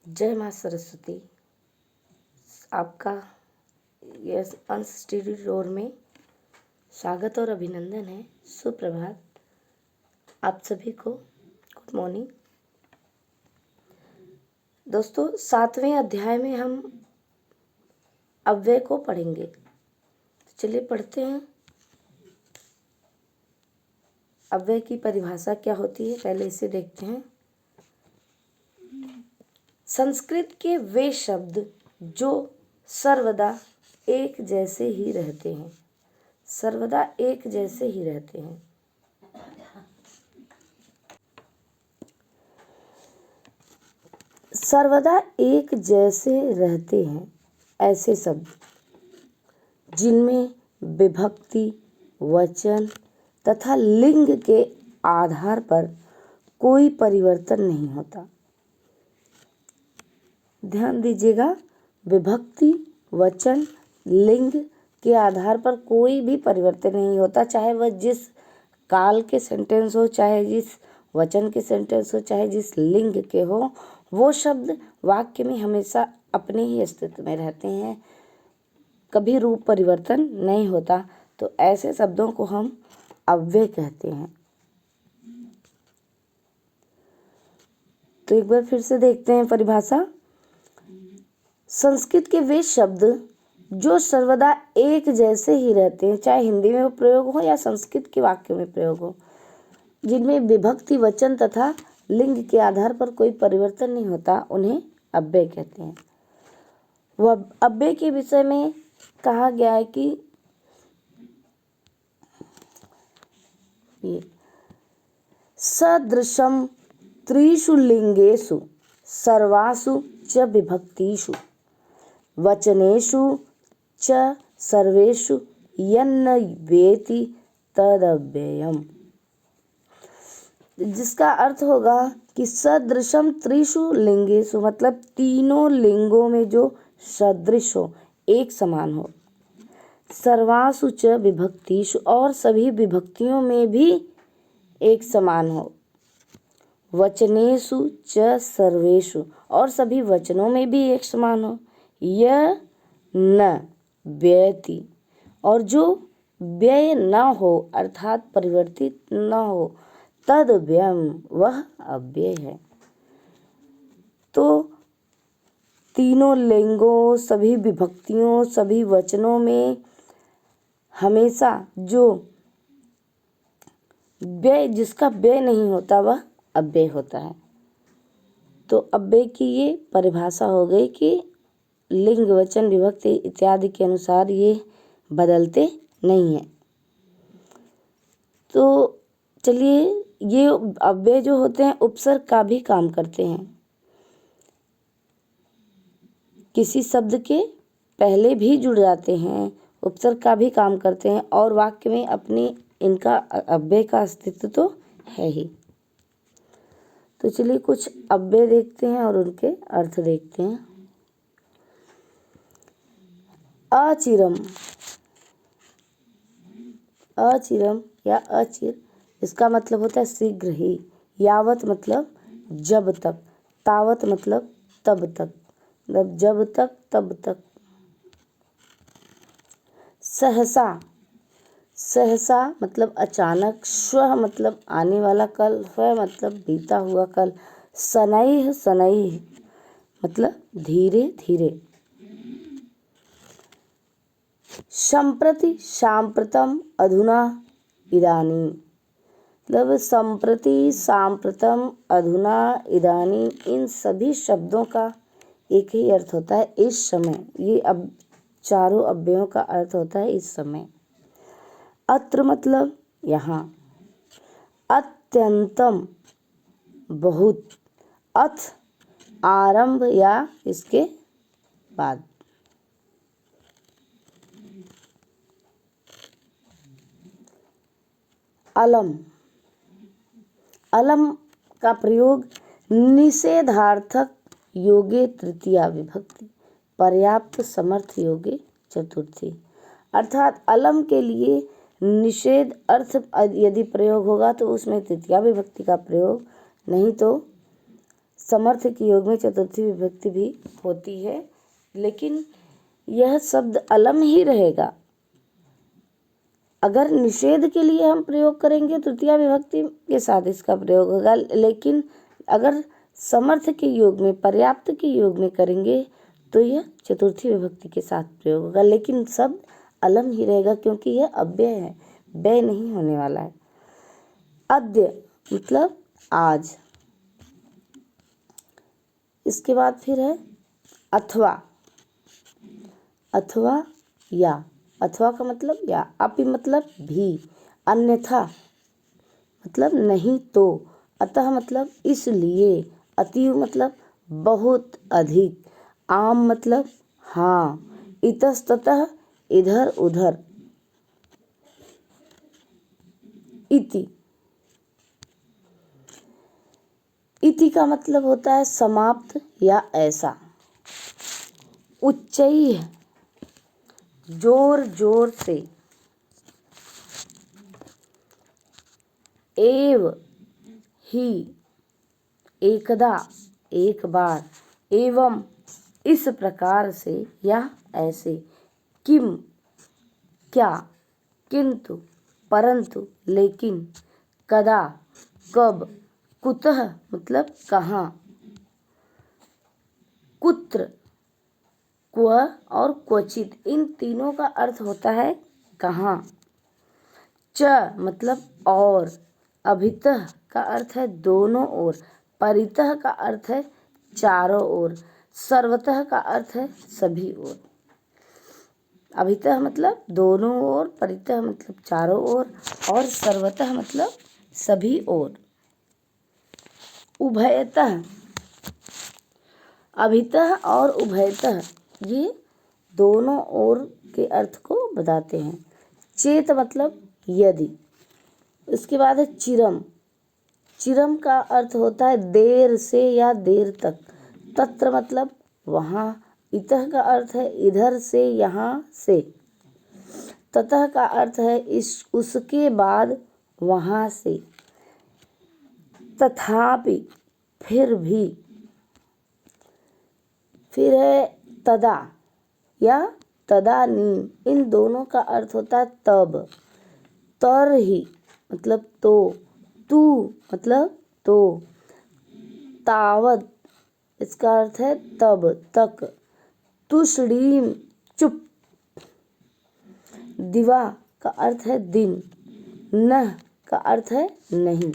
जय माँ सरस्वती। आपका यस अंश स्टडी टूर में स्वागत और अभिनंदन है। सुप्रभात आप सभी को। गुड मॉर्निंग दोस्तों। 7वें अध्याय में हम अव्यय को पढ़ेंगे। तो चलिए पढ़ते हैं। अव्यय की परिभाषा क्या होती है, पहले इसे देखते हैं। संस्कृत के वे शब्द जो सर्वदा एक जैसे ही रहते हैं, सर्वदा एक जैसे ही रहते हैं। सर्वदा एक जैसे रहते हैं ऐसे शब्द जिनमें विभक्ति, वचन तथा लिंग के आधार पर कोई परिवर्तन नहीं होता। ध्यान दीजिएगा, विभक्ति, वचन, लिंग के आधार पर कोई भी परिवर्तन नहीं होता, चाहे वह जिस काल के सेंटेंस हो, चाहे जिस वचन के सेंटेंस हो, चाहे जिस लिंग के हो, वो शब्द वाक्य में हमेशा अपने ही अस्तित्व में रहते हैं, कभी रूप परिवर्तन नहीं होता। तो ऐसे शब्दों को हम अव्यय कहते हैं। तो एक बार फिर से देखते हैं परिभाषा। संस्कृत के वे शब्द जो सर्वदा एक जैसे ही रहते हैं, चाहे हिंदी में प्रयोग हो या संस्कृत के वाक्य में प्रयोग हो, जिनमें विभक्ति, वचन तथा लिंग के आधार पर कोई परिवर्तन नहीं होता, उन्हें अव्यय कहते हैं। वह अव्यय के विषय में कहा गया है कि सदृशम त्रिषु लिंगेषु सर्वासु च विभक्तिषु वचनेषु च सर्वेषु यन्न वेति तदव्ययम्। जिसका अर्थ होगा कि सदृशम त्रिषु लिंगेषु, मतलब तीनों लिंगों में जो सदृश हो, एक समान हो। सर्वासु च विभक्तिषु, और सभी विभक्तियों में भी एक समान हो। वचनेषु च सर्वेषु, और सभी वचनों में भी एक समान हो। यह न व्यति, और जो व्यय न हो अर्थात परिवर्तित न हो, तद व्यम, वह अव्यय है। तो तीनों लिंगों, सभी विभक्तियों, सभी वचनों में हमेशा जो व्यय, जिसका व्यय नहीं होता, वह अव्यय होता है। तो अव्यय की ये परिभाषा हो गई कि लिंग, वचन, विभक्ति इत्यादि के अनुसार ये बदलते नहीं हैं। तो चलिए, ये अव्यय जो होते हैं उपसर्ग का भी काम करते हैं। किसी शब्द के पहले भी जुड़ जाते हैं, उपसर्ग का भी काम करते हैं, और वाक्य में अपनी इनका अव्यय का अस्तित्व तो है ही। तो चलिए कुछ अव्यय देखते हैं और उनके अर्थ देखते हैं। अचिरम, अचिरम या अचिर, इसका मतलब होता है शीघ्र ही। यावत मतलब जब तक, तावत मतलब तब तक, मतलब जब तक तब तक। सहसा, सहसा मतलब अचानक। श्व मतलब आने वाला कल, व मतलब बीता हुआ कल। शनैः, शनैः मतलब धीरे धीरे। सम्प्रति, साम्प्रतम, अधुना, इदानीं, मतलब सम्प्रति, साम्प्रतम, अधुना, इदानीं, इन सभी शब्दों का एक ही अर्थ होता है, इस समय। ये अब चारों अव्ययों का अर्थ होता है इस समय। अत्र मतलब यहाँ। अत्यंतम बहुत। अथ आरंभ या इसके बाद। अलम, अलम का प्रयोग निषेधार्थक योगे तृतीया विभक्ति, पर्याप्त समर्थ योगे चतुर्थी। अर्थात अलम के लिए निषेध अर्थ यदि प्रयोग होगा तो उसमें तृतीया विभक्ति का प्रयोग, नहीं तो समर्थ के योग में चतुर्थी विभक्ति भी होती है, लेकिन यह शब्द अलम ही रहेगा। अगर निषेध के लिए हम प्रयोग करेंगे तृतीया विभक्ति के साथ इसका प्रयोग होगा, लेकिन अगर समर्थ के योग में, पर्याप्त के योग में करेंगे तो यह चतुर्थी विभक्ति के साथ प्रयोग होगा, लेकिन शब्द अलम ही रहेगा क्योंकि यह अव्यय है, व्यय नहीं होने वाला है। अद्य मतलब आज। इसके बाद फिर है अथवा। अथवा या, अथवा का मतलब या, अपि मतलब भी, अन्यथा मतलब नहीं तो, अतः मतलब इसलिए, अतीव मतलब बहुत अधिक, आम मतलब हाँ, इतस्ततः इधर उधर, इति। इति का मतलब होता है समाप्त या ऐसा। उच्चैः जोर जोर से, एव ही एकदा एक बार, एवं इस प्रकार से या ऐसे, किम क्या, किंतु परंतु लेकिन, कदा कब, कुतः मतलब कहाँ, कुत्र क्व और क्वचित, इन तीनों का अर्थ होता है कहाँ। च मतलब और, अभितः का अर्थ है दोनों ओर, परितः का अर्थ है चारों ओर, सर्वतः का अर्थ है सभी ओर। अभितः मतलब दोनों ओर, परितः मतलब चारों ओर और सर्वतः मतलब सभी ओर। उभयतः, अभितः और उभयतः ये दोनों ओर के अर्थ को बताते हैं। चेत मतलब यदि। इसके बाद है चिरम। चिरम का अर्थ होता है देर से या देर तक। तत्र मतलब वहाँ। इतः का अर्थ है इधर से, यहाँ से। ततः का अर्थ है उसके बाद, वहाँ से। तथापि फिर भी। फिर है तदा या तदानीं, इन दोनों का अर्थ होता है तब। तरहि मतलब तो, तू मतलब तो। तावत इसका अर्थ है तब तक। तुषडीम चुप। दिवा का अर्थ है दिन। नह का अर्थ है नहीं।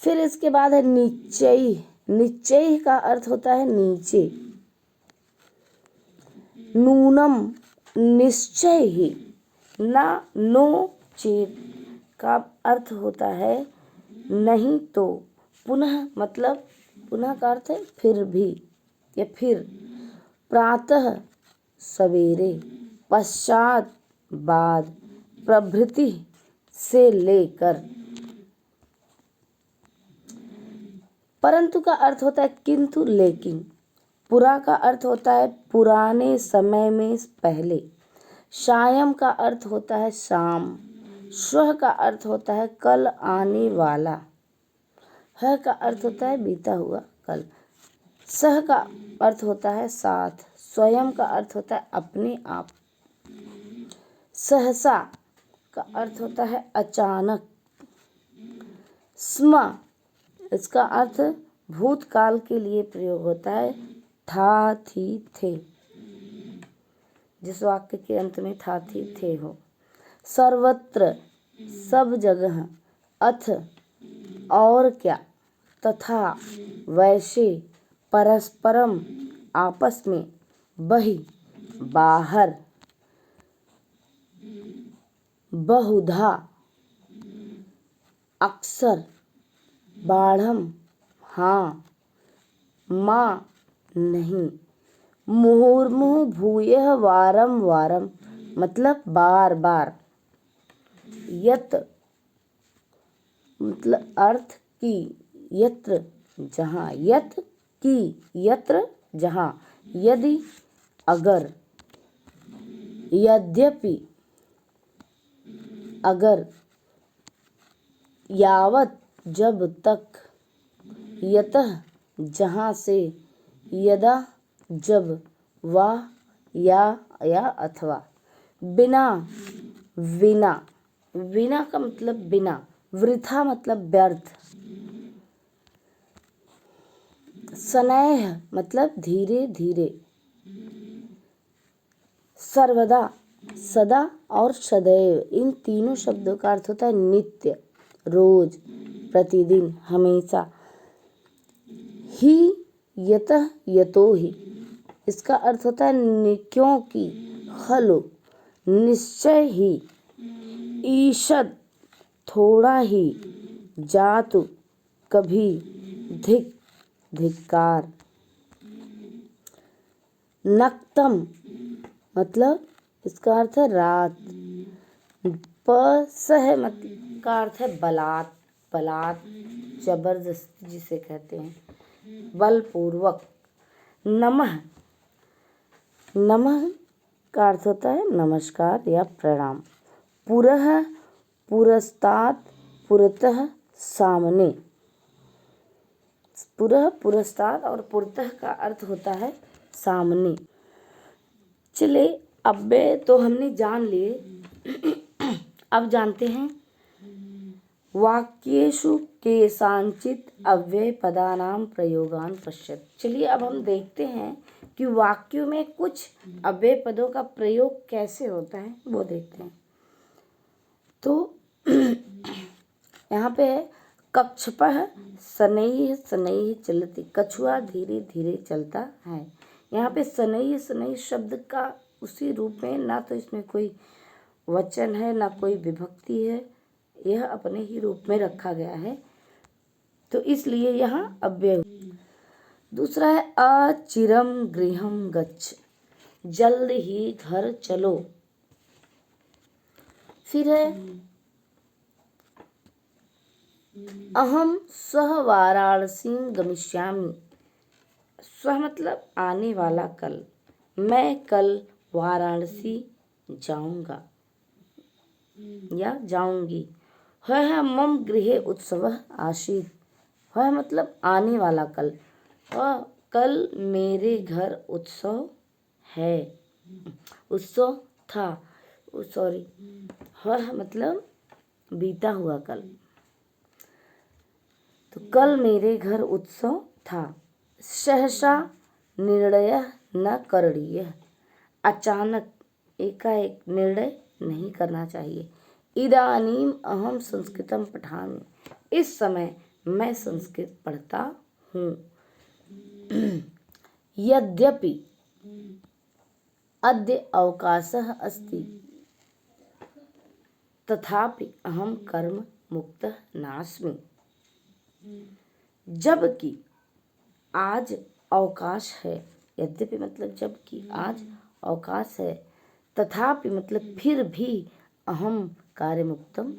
फिर इसके बाद है निश्चय। निश्चय का अर्थ होता है नीचे। नूनम निश्चय ही। ना नो चेत का अर्थ होता है नहीं तो। पुनः मतलब, पुनः का अर्थ है फिर भी या फिर। प्रातः सवेरे, पश्चात बाद, प्रभृति से लेकर। परंतु का अर्थ होता है किंतु लेकिन। पुरा का अर्थ होता है पुराने समय में, पहले। सायं का अर्थ होता है शाम। श्वः का अर्थ होता है कल आने वाला। ह का अर्थ होता है बीता हुआ कल। सह का अर्थ होता है साथ। स्वयं का अर्थ होता है अपने आप। सहसा का अर्थ होता है अचानक। स्म इसका अर्थ भूतकाल के लिए प्रयोग होता है। था, थी, थे, जिस वाक्य के अंत में था, थी, थे हो। सर्वत्र सब जगह। अथ और क्या। तथा वैसे। परस्परम आपस में। बहि बाहर। बहुधा अक्सर। बाढ़म हाँ। माँ नहीं। मुहुर्मुहु भूयः वारम वारम मतलब बार बार। यत मतलब अर्थ की। यत्र जहाँ। यत की यत्र जहाँ। यदि अगर। यद्यपि अगर। यावत जब तक। यतः जहाँ से, यदा जब, वा या अथवा, बिना बिना, बिना का मतलब बिना, वृथा मतलब व्यर्थ, सनैह मतलब धीरे धीरे, सर्वदा सदा और सदैव, इन तीनों शब्दों का अर्थ होता है नित्य, रोज, प्रतिदिन, हमेशा। ही, यतः, यतो ही, इसका अर्थ होता है क्योंकि, खलु, निश्चय ही, ईषद, थोड़ा ही, जातु, कभी, धिक, धिक्कार, नक्तम मतलब इसका अर्थ है रात, पसह मतलब का अर्थ है बलात्, बलात्, जबरदस्ती जिसे कहते हैं, बलपूर्वक। नमः, नमः का अर्थ होता है नमस्कार या प्रणाम। पुरः, पुरस्तात्, पुरतः, सामने, पुरः, पुरस्तात् और पुरतः का अर्थ होता है सामने। चले अव्यय तो हमने जान लिए, अब जानते हैं वाक्येषु केषांचित् अव्यय पदानां प्रयोगान् पश्यत। चलिए अब हम देखते हैं कि वाक्यों में कुछ अव्यय पदों का प्रयोग कैसे होता है, वो देखते हैं। तो यहाँ पे है कक्षपः शनैः शनैः चलति, कछुआ धीरे धीरे चलता है। यहाँ पे शनैः शनैः शब्द का उसी रूप में, ना तो इसमें कोई वचन है ना कोई विभक्ति है, यह अपने ही रूप में रखा गया है, तो इसलिए यहाँ अव्यय। दूसरा है अचिरम गृहम गच्छ, जल्द ही घर चलो। फिर है अहम स्वः वाराणसी गमिष्यामि, स्वः मतलब आने वाला कल, मैं कल वाराणसी जाऊंगा या जाऊंगी। है मम गृहे उत्सवः आसीत्, है मतलब आने वाला कल, और कल मेरे घर उत्सव है, उत्सव था, सॉरी, है मतलब बीता हुआ कल, तो कल मेरे घर उत्सव था। सहसा निर्णय न करणीय, अचानक एकाएक निर्णय नहीं करना चाहिए। इदानीम अहम संस्कृतम पठामि, इस समय मैं संस्कृत पढ़ता हूँ। यद्यपि अद्य अवकाशः अस्ति, तथापि अहम कर्म मुक्तः नास्मि। जबकि आज अवकाश है, यद्यपि मतलब जबकि आज अवकाश है, तथापि मतलब फिर भी, अहम कार्य मुक्तम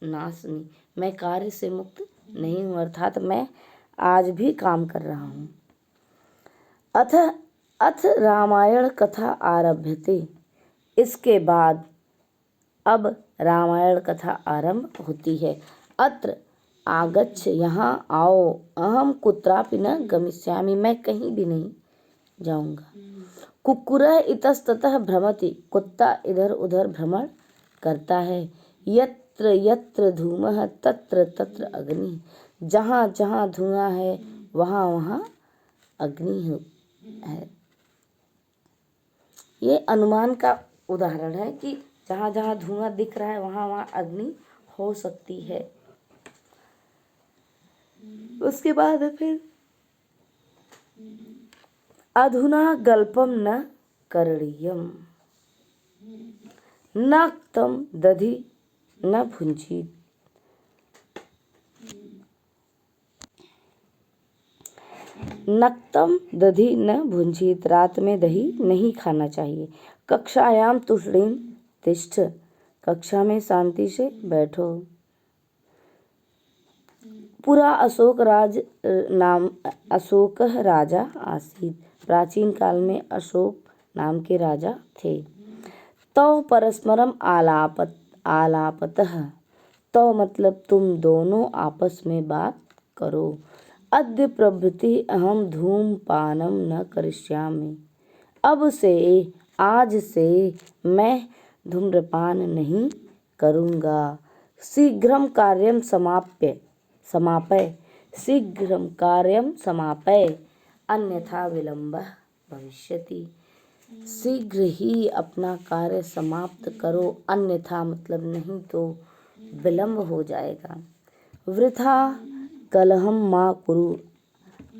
नास्मि, मैं कार्य से मुक्त नहीं हूँ, अर्थात मैं आज भी काम कर रहा हूँ। अथ रामायण कथा आरभ्यते, इसके बाद अब रामायण कथा आरंभ होती है। अत्र आगच्छ, यहाँ आओ, अहम कुत्रापि न गमिष्यामि, मैं कहीं भी नहीं जाऊंगा। कुक्कुरः इतस्ततः भ्रमति, कुत्ता इधर उधर भ्रमण करता है। यत्र यत्र धूमः तत्र तत्र अग्नि, जहाँ जहाँ धुआं है वहाँ वहाँ अग्नि है। ये अनुमान का उदाहरण है कि जहाँ जहाँ धुआं दिख रहा है वहाँ वहाँ अग्नि हो सकती है। उसके बाद फिर अधुना गल्पम न करणीयम, नक्तं दधि न भुंजीत, नक्तं दधि न भुंजीत, रात में दही नहीं खाना चाहिए। कक्षायाम तुष्णीम तिष्ठ, कक्षा में शांति से बैठो। पुरा अशोक राजा आसीत्, प्राचीन काल में अशोक नाम के राजा थे। तौ परस्परम आलापतः, तौ मतलब तुम दोनों आपस में बात करो। अद्य प्रभृति अहम धूमपानम न करिष्यामि। अब से, आज से मैं धूम्रपान नहीं करूँगा। शीघ्रं कार्यं समापय शीघ्रं कार्यं समापय अन्यथा विलम्बः भविष्यति। शीघ्र ही अपना कार्य समाप्त करो, अन्यथा मतलब नहीं तो विलम्ब हो जाएगा। वृथा कलहम मा कुरु,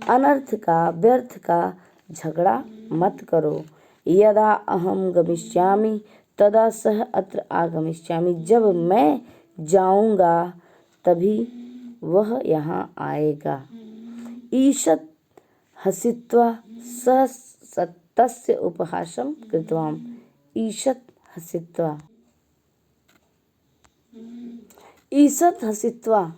अनर्थ का व्यर्थ का झगड़ा मत करो। यदा अहम गमिष्यामि तदा सह अत्र आगमिष्यामि, जब मैं जाऊंगा तभी वह यहाँ आएगा। ईषत् हसित्वा सह तस्य उपहासं कृतवान्। ईषत् हसित्वा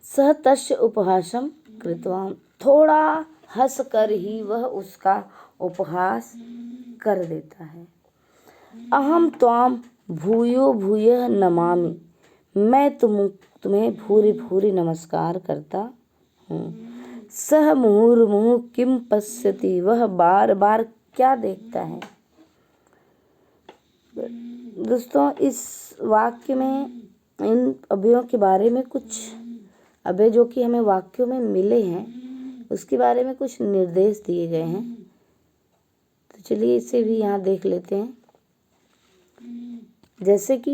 सह तस्य उपहासं कृतवान्। थोड़ा हंस कर ही वह उसका उपहास कर देता है। अहम त्वाम भूयो भूयः नमामि, मैं तुम्हें भूरि भूरि नमस्कार करता हूँ। सह मुहुर्मुहुः किम पश्यति, वह बार बार क्या देखता है। दोस्तों, इस वाक्य में इन अव्ययों के बारे में कुछ अव्यय जो कि हमें वाक्यों में मिले हैं उसके बारे में कुछ निर्देश दिए गए हैं। तो चलिए इसे भी यहाँ देख लेते हैं। जैसे कि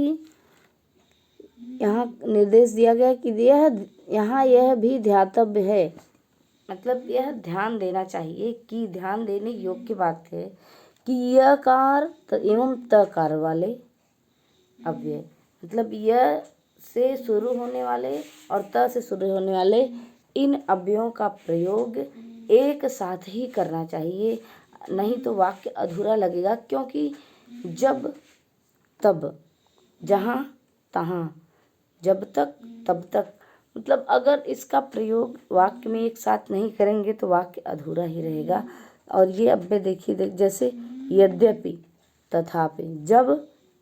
यहाँ निर्देश दिया गया कि यह भी ध्यातव्य है, मतलब यह ध्यान देना चाहिए कि ध्यान देने योग्य बात है कि यकार एवं तकार वाले अव्यय, मतलब यह से शुरू होने वाले और त से शुरू होने वाले इन अव्ययों का प्रयोग एक साथ ही करना चाहिए, नहीं तो वाक्य अधूरा लगेगा। क्योंकि जब तब, जहाँ तहाँ, जब तक तब तक, मतलब अगर इसका प्रयोग वाक्य में एक साथ नहीं करेंगे तो वाक्य अधूरा ही रहेगा। और ये अव्यय देखिए, जैसे यद्यपि, तथापि, जब,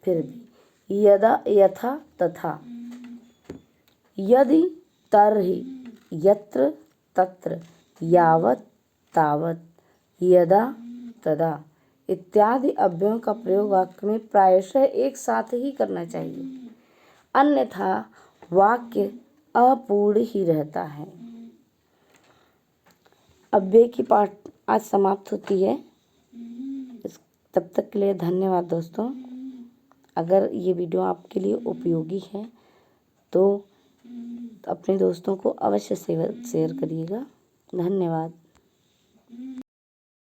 फिर भी, यदा, यथा, तथा, यदि, तर्हि, यत्र, तत्र, यावत्, तावत्, यदा, तदा इत्यादि अव्ययों का प्रयोग वाक्य में प्रायशः एक साथ ही करना चाहिए, अन्यथा वाक्य अपूर्ण ही रहता है। अव्यय की पाठ आज समाप्त होती है। तब तक के लिए धन्यवाद दोस्तों। अगर ये वीडियो आपके लिए उपयोगी है तो अपने दोस्तों को अवश्य शेयर करिएगा। धन्यवाद।